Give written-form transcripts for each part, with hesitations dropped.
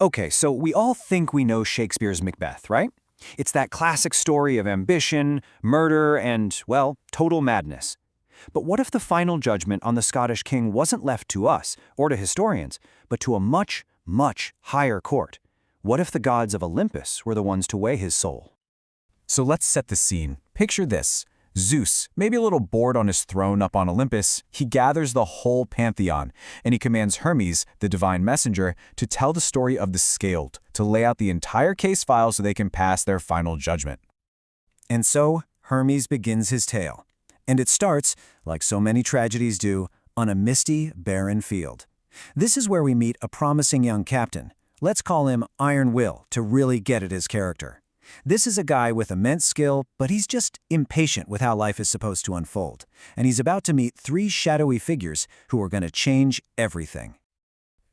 Okay, so we all think we know Shakespeare's Macbeth, right? It's that classic story of ambition, murder, and, well, total madness. But what if the final judgment on the Scottish king wasn't left to us, or to historians, but to a much, much higher court? What if the gods of Olympus were the ones to weigh his soul? So let's set the scene. Picture this. Zeus, maybe a little bored on his throne up on Olympus, he gathers the whole pantheon, and he commands Hermes, the divine messenger, to tell the story of the Scaled, to lay out the entire case file so they can pass their final judgment. And so, Hermes begins his tale. And it starts, like so many tragedies do, on a misty, barren field. This is where we meet a promising young captain. Let's call him Iron Will to really get at his character. This is a guy with immense skill, but he's just impatient with how life is supposed to unfold. And he's about to meet three shadowy figures who are going to change everything.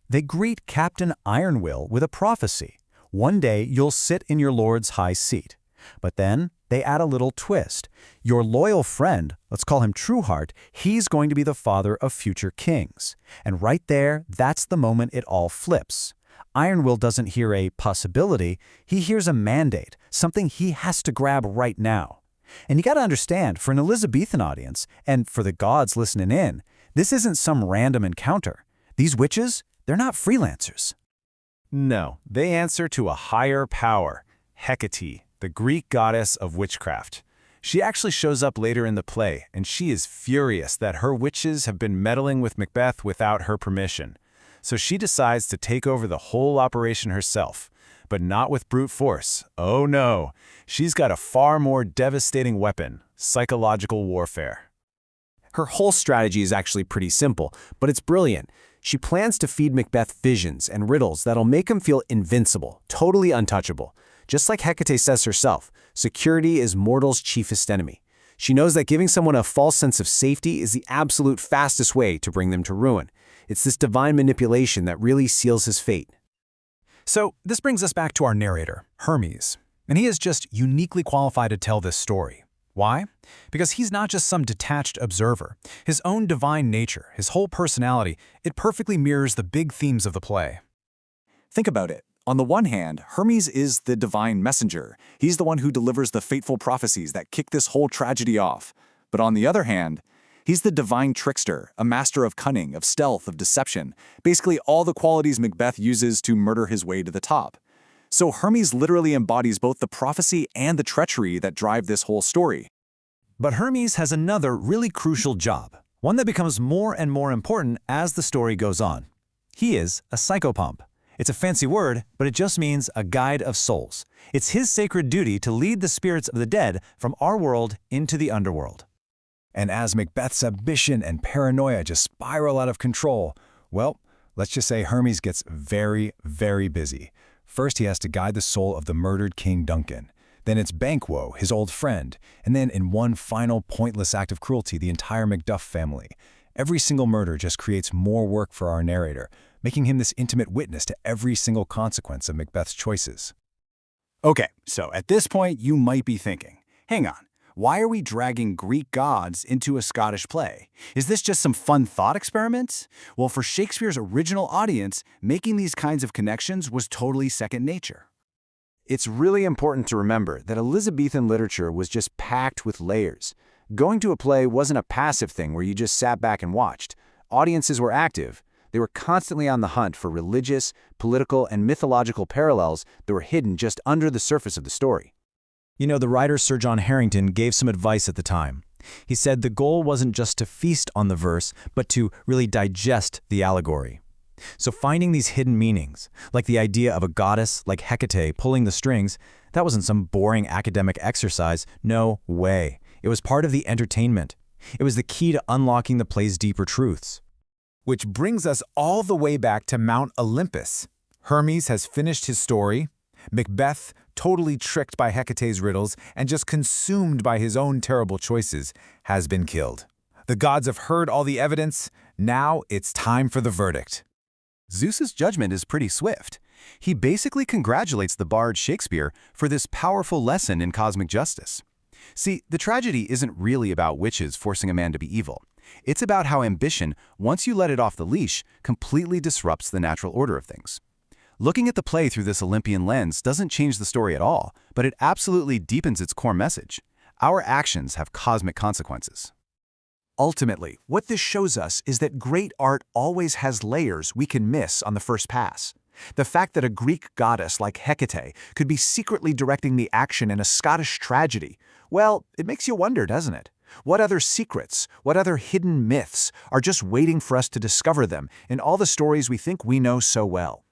They greet Captain Iron Will with a prophecy. One day you'll sit in your lord's high seat. But then they add a little twist. Your loyal friend, let's call him Trueheart, he's going to be the father of future kings. And right there, that's the moment it all flips. Iron Will doesn't hear a possibility, he hears a mandate, something he has to grab right now. And you gotta understand, for an Elizabethan audience, and for the gods listening in, this isn't some random encounter. These witches, they're not freelancers. No, they answer to a higher power, Hecate, the Greek goddess of witchcraft. She actually shows up later in the play, and she is furious that her witches have been meddling with Macbeth without her permission. So she decides to take over the whole operation herself, but not with brute force. Oh no, she's got a far more devastating weapon, psychological warfare. Her whole strategy is actually pretty simple, but it's brilliant. She plans to feed Macbeth visions and riddles that'll make him feel invincible, totally untouchable. Just like Hecate says herself, security is mortal's chiefest enemy. She knows that giving someone a false sense of safety is the absolute fastest way to bring them to ruin. It's this divine manipulation that really seals his fate. So this brings us back to our narrator, Hermes. And he is just uniquely qualified to tell this story. Why? Because he's not just some detached observer. His own divine nature, his whole personality, it perfectly mirrors the big themes of the play. Think about it. On the one hand, Hermes is the divine messenger. He's the one who delivers the fateful prophecies that kick this whole tragedy off. But on the other hand, he's the divine trickster, a master of cunning, of stealth, of deception, basically all the qualities Macbeth uses to murder his way to the top. So Hermes literally embodies both the prophecy and the treachery that drive this whole story. But Hermes has another really crucial job, one that becomes more and more important as the story goes on. He is a psychopomp. It's a fancy word, but it just means a guide of souls. It's his sacred duty to lead the spirits of the dead from our world into the underworld. And as Macbeth's ambition and paranoia just spiral out of control, well, let's just say Hermes gets very, very busy. First, he has to guide the soul of the murdered King Duncan. Then it's Banquo, his old friend. And then in one final pointless act of cruelty, the entire Macduff family. Every single murder just creates more work for our narrator, making him this intimate witness to every single consequence of Macbeth's choices. Okay, so at this point you might be thinking, hang on, why are we dragging Greek gods into a Scottish play? Is this just some fun thought experiment? Well, for Shakespeare's original audience, making these kinds of connections was totally second nature. It's really important to remember that Elizabethan literature was just packed with layers. Going to a play wasn't a passive thing where you just sat back and watched. Audiences were active. They were constantly on the hunt for religious, political, and mythological parallels that were hidden just under the surface of the story. You know, the writer Sir John Harrington gave some advice at the time. He said the goal wasn't just to feast on the verse, but to really digest the allegory. So finding these hidden meanings, like the idea of a goddess like Hecate pulling the strings, that wasn't some boring academic exercise. No way. It was part of the entertainment. It was the key to unlocking the play's deeper truths. Which brings us all the way back to Mount Olympus. Hermes has finished his story. Macbeth, totally tricked by Hecate's riddles and just consumed by his own terrible choices, has been killed. The gods have heard all the evidence. Now it's time for the verdict. Zeus's judgment is pretty swift. He basically congratulates the bard Shakespeare for this powerful lesson in cosmic justice. See, the tragedy isn't really about witches forcing a man to be evil. It's about how ambition, once you let it off the leash, completely disrupts the natural order of things. Looking at the play through this Olympian lens doesn't change the story at all, but it absolutely deepens its core message. Our actions have cosmic consequences. Ultimately, what this shows us is that great art always has layers we can miss on the first pass. The fact that a Greek goddess like Hecate could be secretly directing the action in a Scottish tragedy, well, it makes you wonder, doesn't it? What other secrets, what other hidden myths are just waiting for us to discover them in all the stories we think we know so well?